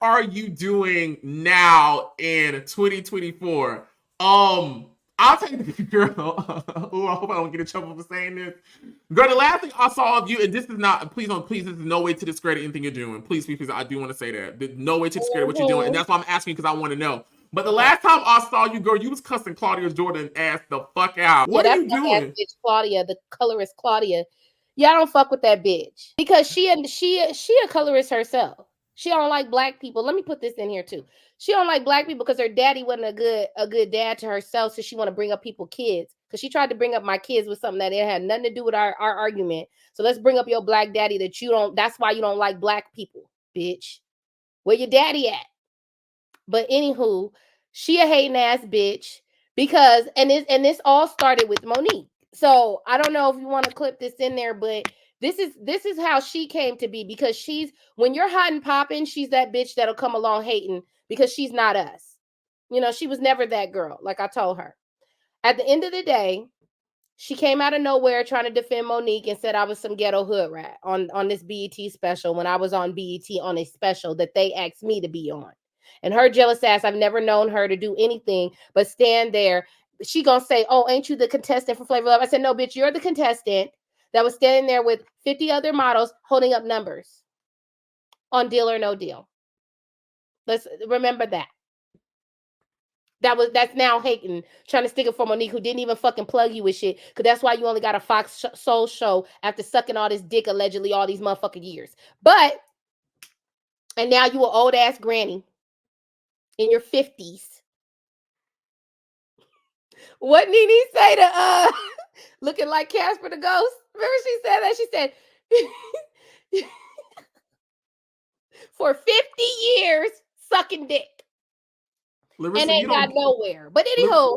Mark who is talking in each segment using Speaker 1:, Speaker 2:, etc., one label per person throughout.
Speaker 1: are you doing now in 2024? I'll take the girl. Oh, I hope I don't get in trouble for saying this. Girl, the last thing I saw of you, and this is not, please don't, please, this is no way to discredit anything you're doing. Please, please, I do want to say that. There's no way to discredit what you're doing, and that's why I'm asking because I want to know. But the last time I saw you, girl, you was cussing Claudia Jordan ass the fuck out. What are you doing?
Speaker 2: Bitch Claudia, the colorist Claudia. Y'all don't fuck with that bitch because she a colorist herself. She don't like black people. Let me put this in here too. She don't like black people because her daddy wasn't a good dad to herself, so she want to bring up people's kids. Because she tried to bring up my kids with something that it had nothing to do with our argument. So let's bring up your black daddy that you don't. That's why you don't like black people, bitch. Where your daddy at? But anywho, she a hating ass bitch because and this all started with Monique. So I don't know if you want to clip this in there, but this is how she came to be because she's when you're hot and popping, she's that bitch that'll come along hating because she's not us. You know, she was never that girl, like I told her. At the end of the day, she came out of nowhere trying to defend Monique and said I was some ghetto hood rat on this BET special when I was on BET on a special that they asked me to be on. And her jealous ass, I've never known her to do anything but stand there. She gonna say, oh, ain't you the contestant for Flavor Love? I said, no, bitch, you're the contestant that was standing there with 50 other models holding up numbers on Deal or No Deal. Let's remember that. That's now hating, trying to stick it for Monique, who didn't even fucking plug you with shit. Because that's why you only got a Fox Soul show after sucking all this dick allegedly all these motherfucking years. But, and now you an old ass granny in your 50s. What Nene say to looking like Casper the Ghost? Remember she said that? She said for 50 years sucking dick. Larissa, and ain't got nowhere. But anyhow,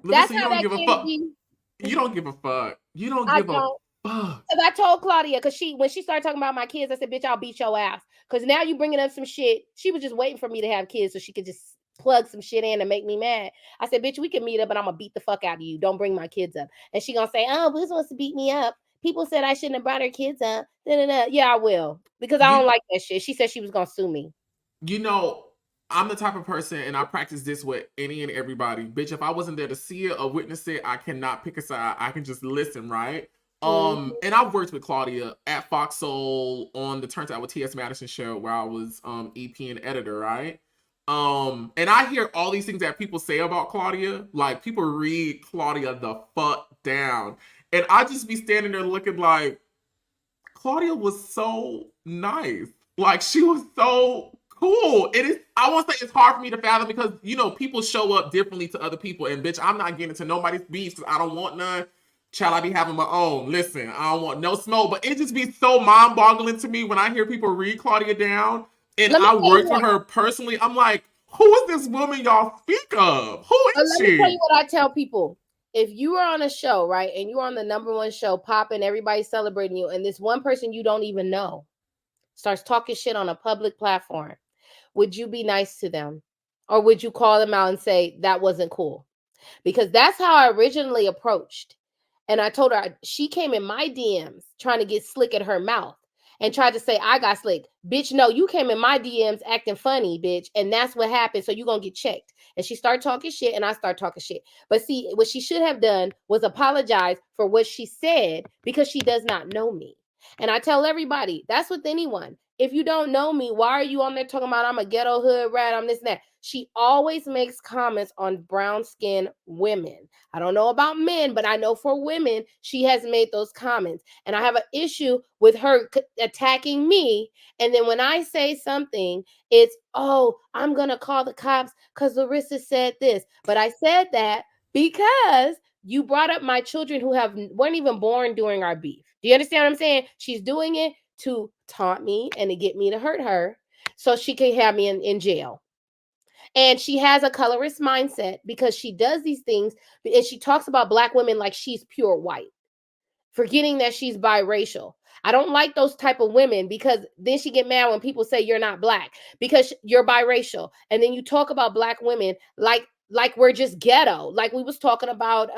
Speaker 2: that's how that came to be.
Speaker 1: You don't give a fuck. You don't give a fuck.
Speaker 2: Because I told Claudia, because when she started talking about my kids, I said, bitch, I'll beat your ass. Because now you bringing up some shit. She was just waiting for me to have kids so she could just plug some shit in and make me mad. I said, bitch, we can meet up, but I'm going to beat the fuck out of you. Don't bring my kids up. And she going to say, oh, Bootz wants to beat me up. People said I shouldn't have brought her kids up. Da-da-da. Yeah, I will. Because I don't like that shit. She said she was going to sue me.
Speaker 1: You know, I'm the type of person, and I practice this with any and everybody. Bitch, if I wasn't there to see it or witness it, I cannot pick a side. I can just listen, right? And I've worked with Claudia at Fox Soul on the Turns Out with T.S. Madison show where I was EP and editor, right? And I hear all these things that people say about Claudia. Like, people read Claudia the fuck down. And I just be standing there looking like, Claudia was so nice. Like, she was so cool. It is, I won't say it's hard for me to fathom because, you know, people show up differently to other people. And bitch, I'm not getting into nobody's beefs because I don't want none. Child, I be having my own. Listen, I don't want no smoke. But it just be so mind-boggling to me when I hear people read Claudia down. And I work for her personally. I'm like, who is this woman y'all speak of? Who is she?
Speaker 2: Let me tell you what I tell people. If you are on a show, right, and you're on the #1 show, popping, everybody's celebrating you, and this one person you don't even know starts talking shit on a public platform, would you be nice to them? Or would you call them out and say, that wasn't cool? Because that's how I originally approached. And I told her, she came in my DMs trying to get slick at her mouth and tried to say, I got slick. Bitch, no, you came in my DMs acting funny, bitch. And that's what happened. So you're going to get checked. And she started talking shit and I started talking shit. But see, what she should have done was apologize for what she said because she does not know me. And I tell everybody, that's with anyone. If you don't know me, why are you on there talking about I'm a ghetto hood rat, I'm this and that? She always makes comments on brown-skinned women. I don't know about men, but I know for women, she has made those comments. And I have an issue with her attacking me. And then when I say something, it's, oh, I'm going to call the cops because Larissa said this. But I said that because you brought up my children who weren't even born during our beef. Do you understand what I'm saying? She's doing it to taunt me and to get me to hurt her so she can have me in jail. And she has a colorist mindset because she does these things and she talks about Black women like she's pure white, forgetting that she's biracial. I don't like those type of women because then she get mad when people say you're not Black because you're biracial. And then you talk about Black women like we're just ghetto. Like we was talking about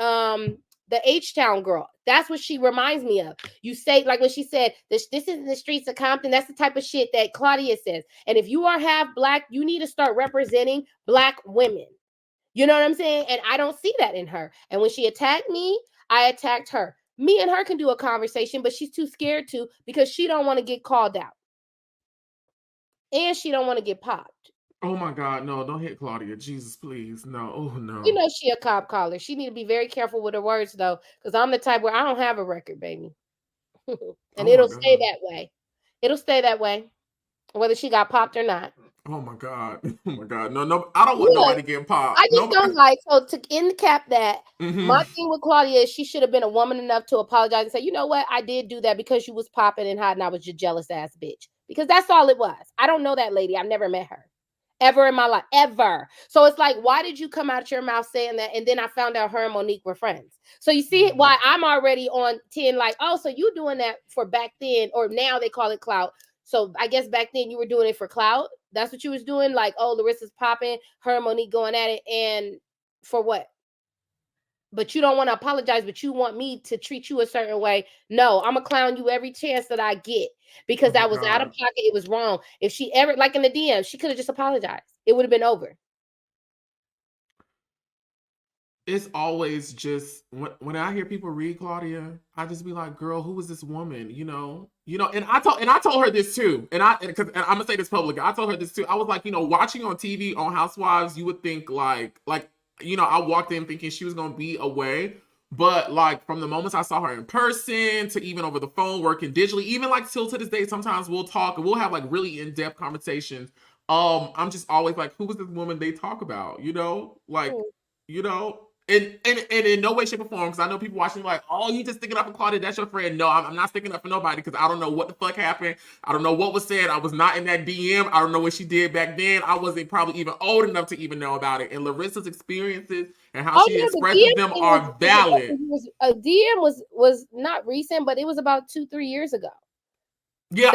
Speaker 2: the H-Town girl. That's what she reminds me of. You say, like when she said, this isn't the streets of Compton. That's the type of shit that Claudia says. And if you are half black, you need to start representing black women. You know what I'm saying? And I don't see that in her. And when she attacked me, I attacked her. Me and her can do a conversation, but she's too scared to because she don't want to get called out. And she don't want to get popped.
Speaker 1: Oh my God, no, don't hit Claudia. Jesus, please. No, oh no.
Speaker 2: You know she a cop caller. She need to be very careful with her words though, because I'm the type where I don't have a record, baby. And it'll stay that way. It'll stay that way, whether she got popped or not.
Speaker 1: Oh my God. Oh my God. No, I don't want nobody getting popped.
Speaker 2: I just don't like, so to end cap that, my thing with Claudia is she should have been a woman enough to apologize and say, you know what, I did do that because you was popping and hot and I was your jealous ass bitch. Because that's all it was. I don't know that lady. I've never met her. Ever in my life. Ever. So it's like, why did you come out your mouth saying that? And then I found out her and Monique were friends. So you see why I'm already on 10, like, oh, so you doing that for back then, or now they call it clout. So I guess back then you were doing it for clout. That's what you was doing. Like, oh, Larissa's popping, her and Monique going at it. And for what? But you don't want to apologize, but you want me to treat you a certain way. No, I'm going to clown you every chance that I get because that was out of pocket. It was wrong. If she ever, like in the DM, she could have just apologized. It would have been over.
Speaker 1: It's always just, when I hear people read Claudia, I just be like, girl, who is this woman? You know, and I told her this too. And I'm going to say this publicly. I told her this too. I was like, watching on TV on Housewives, you would think like, I walked in thinking she was going to be away. But like from the moments I saw her in person to even over the phone, working digitally, even like still to this day, sometimes we'll talk and we'll have like really in-depth conversations. I'm just always like, who is this woman they talk about? And in no way, shape, or form, because I know people watching like, oh, you just sticking up for Claudia, that's your friend. No, I'm not sticking up for nobody because I don't know what the fuck happened. I don't know what was said. I was not in that DM. I don't know what she did back then. I wasn't probably even old enough to even know about it. And Larissa's experiences and how she expresses them are valid.
Speaker 2: A DM was not recent, but it was about 2-3 years ago.
Speaker 1: Yeah,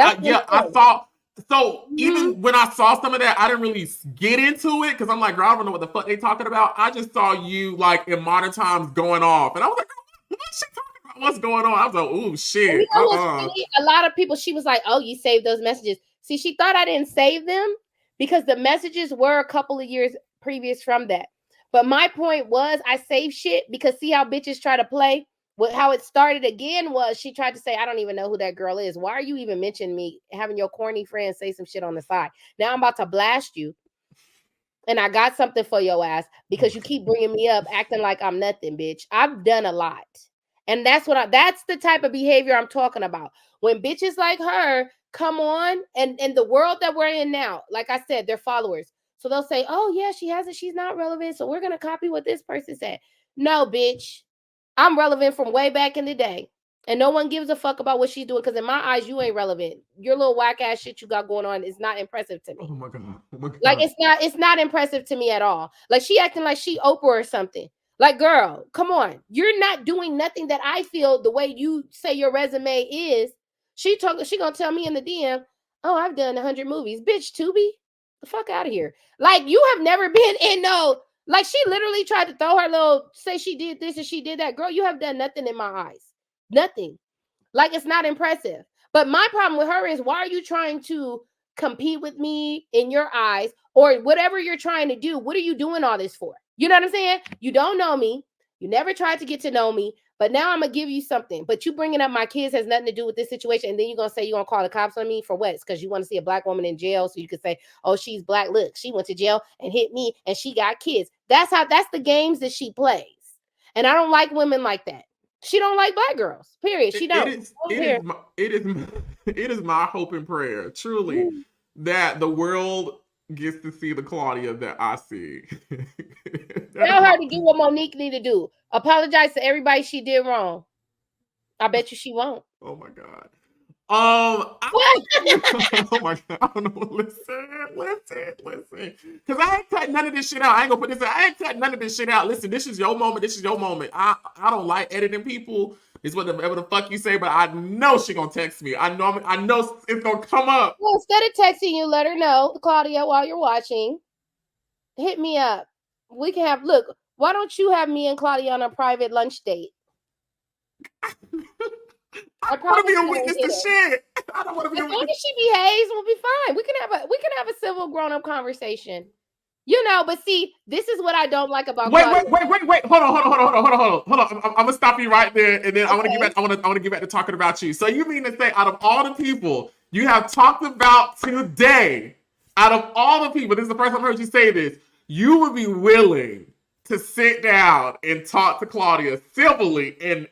Speaker 1: I thought. So even when I saw some of that, I didn't really get into it because I'm like, girl, I don't know what the fuck they talking about. I just saw you like in modern times going off, and I was like, what's she talking about? What's going on? I was like, oh shit.
Speaker 2: You know what's funny? A lot of people, she was like, oh, you saved those messages. See, she thought I didn't save them because the messages were a couple of years previous from that. But my point was, I saved shit because see how bitches try to play. How it started again was she tried to say, I don't even know who that girl is. Why are you even mentioning me? Having your corny friend say some shit on the side. Now I'm about to blast you. And I got something for your ass because you keep bringing me up acting like I'm nothing, bitch. I've done a lot. And that's the type of behavior I'm talking about. When bitches like her come on and the world that we're in now, like I said, they're followers. So they'll say, oh yeah, she's not relevant. So we're going to copy what this person said. No, bitch. I'm relevant from way back in the day. And no one gives a fuck about what she's doing because in my eyes, you ain't relevant. Your little whack ass shit you got going on is not impressive to me.
Speaker 1: Oh my God. Oh my God.
Speaker 2: Like it's not impressive to me at all. Like she acting like she Oprah or something. Like, girl, come on. You're not doing nothing that I feel the way you say your resume is. She gonna tell me in the DM, oh, I've done 100 movies. Bitch, Tubi, the fuck out of here. Like, you have never been in no. Like, she literally tried to throw her little, say she did this and she did that. Girl, you have done nothing in my eyes. Nothing. Like, it's not impressive. But my problem with her is, why are you trying to compete with me in your eyes or whatever you're trying to do? What are you doing all this for? You know what I'm saying? You don't know me. You never tried to get to know me. But now I'm going to give you something. But you bringing up my kids has nothing to do with this situation. And then you're going to say you're going to call the cops on me for what? It's because you want to see a black woman in jail. So you can say, oh, she's black. Look, she went to jail and hit me and she got kids. That's the games that she plays. And I don't like women like that. She don't like black girls, period. She don't.
Speaker 1: It is my hope and prayer, truly, that the world gets to see the Claudia that I see.
Speaker 2: Tell her to do what Monique need to do. Apologize to everybody she did wrong. I bet you she won't.
Speaker 1: Oh my God. Oh my God. I don't know. Listen. Because I ain't cutting none of this shit out. I ain't gonna put this out. I ain't cutting none of this shit out. Listen, this is your moment. I don't like editing people. It's whatever the fuck you say, but I know she gonna text me. I know it's gonna come up.
Speaker 2: Well, instead of texting you, let her know, Claudia, while you're watching, hit me up. We can have, look, why don't you have me and Claudia on a private lunch date?
Speaker 1: I don't want to be a witness to shit. I don't want to be
Speaker 2: as long as she behaves, we'll be fine. We can have a civil grown-up conversation. You know, but see, this is what I don't like about
Speaker 1: Wait.
Speaker 2: Claudia.
Speaker 1: Hold on. I'm gonna stop you right there, and then I want to get back. I want to get back to talking about you. So you mean to say, out of all the people you have talked about today, out of all the people, this is the first time I've heard you say this, you would be willing to sit down and talk to Claudia civilly and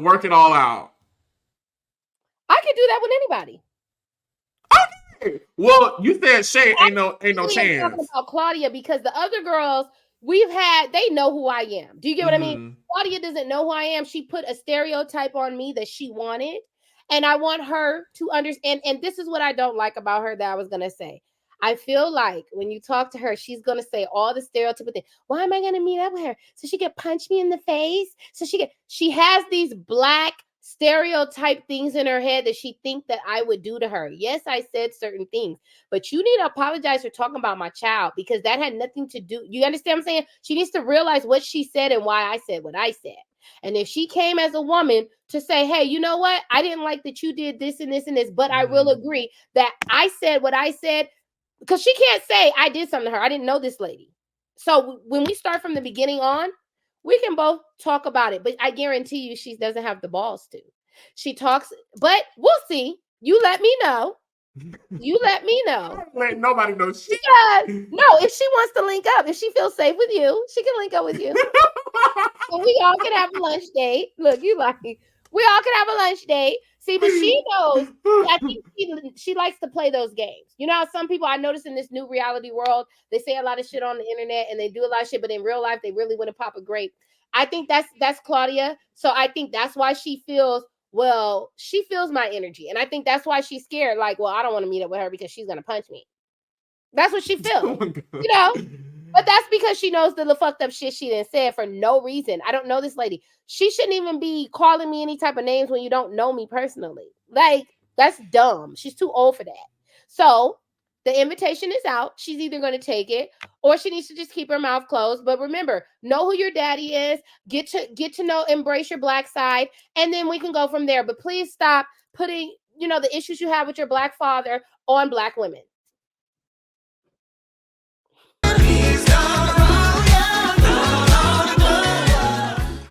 Speaker 1: work it all out?
Speaker 2: I could do that with anybody.
Speaker 1: Okay. Well, you said Shay ain't no chance.
Speaker 2: I'm talking about Claudia because the other girls they know who I am. Do you get what I mean? Claudia doesn't know who I am. She put a stereotype on me that she wanted, and I want her to understand. And this is what I don't like about her that I was gonna say. I feel like when you talk to her, she's gonna say all the stereotypical things. Why am I gonna meet up with her? So she could punch me in the face? So she has these black stereotype things in her head that she think that I would do to her. Yes, I said certain things, but you need to apologize for talking about my child because that had nothing to do. You understand what I'm saying? She needs to realize what she said and why I said what I said. And if she came as a woman to say, hey, you know what? I didn't like that you did this and this and this, but I will agree that I said what I said, because she can't say I did something to her. I didn't know this lady. So when we start from the beginning on, we can both talk about it, but I guarantee you she doesn't have the balls to. She talks, but we'll see. You let me know. You let me know.
Speaker 1: I don't let nobody know shit.
Speaker 2: No, if she wants to link up, if she feels safe with you, she can link up with you. So we all can have a lunch date. Look, we all can have a lunch date. See, but she knows. I think she likes to play those games. You know how some people I notice in this new reality world, they say a lot of shit on the internet and they do a lot of shit, but in real life they really want to pop a grape. I think that's Claudia. So I think that's why she feels my energy, and I think that's why she's scared. Like, well, I don't want to meet up with her because she's gonna punch me. That's what she feels. You know. But that's because she knows the fucked up shit she done said for no reason. I don't know this lady. She shouldn't even be calling me any type of names when you don't know me personally. Like, that's dumb. She's too old for that. So the invitation is out. She's either going to take it or she needs to just keep her mouth closed. But remember, know who your daddy is. Get to know, embrace your black side, and then we can go from there. But please stop putting, the issues you have with your black father on black women.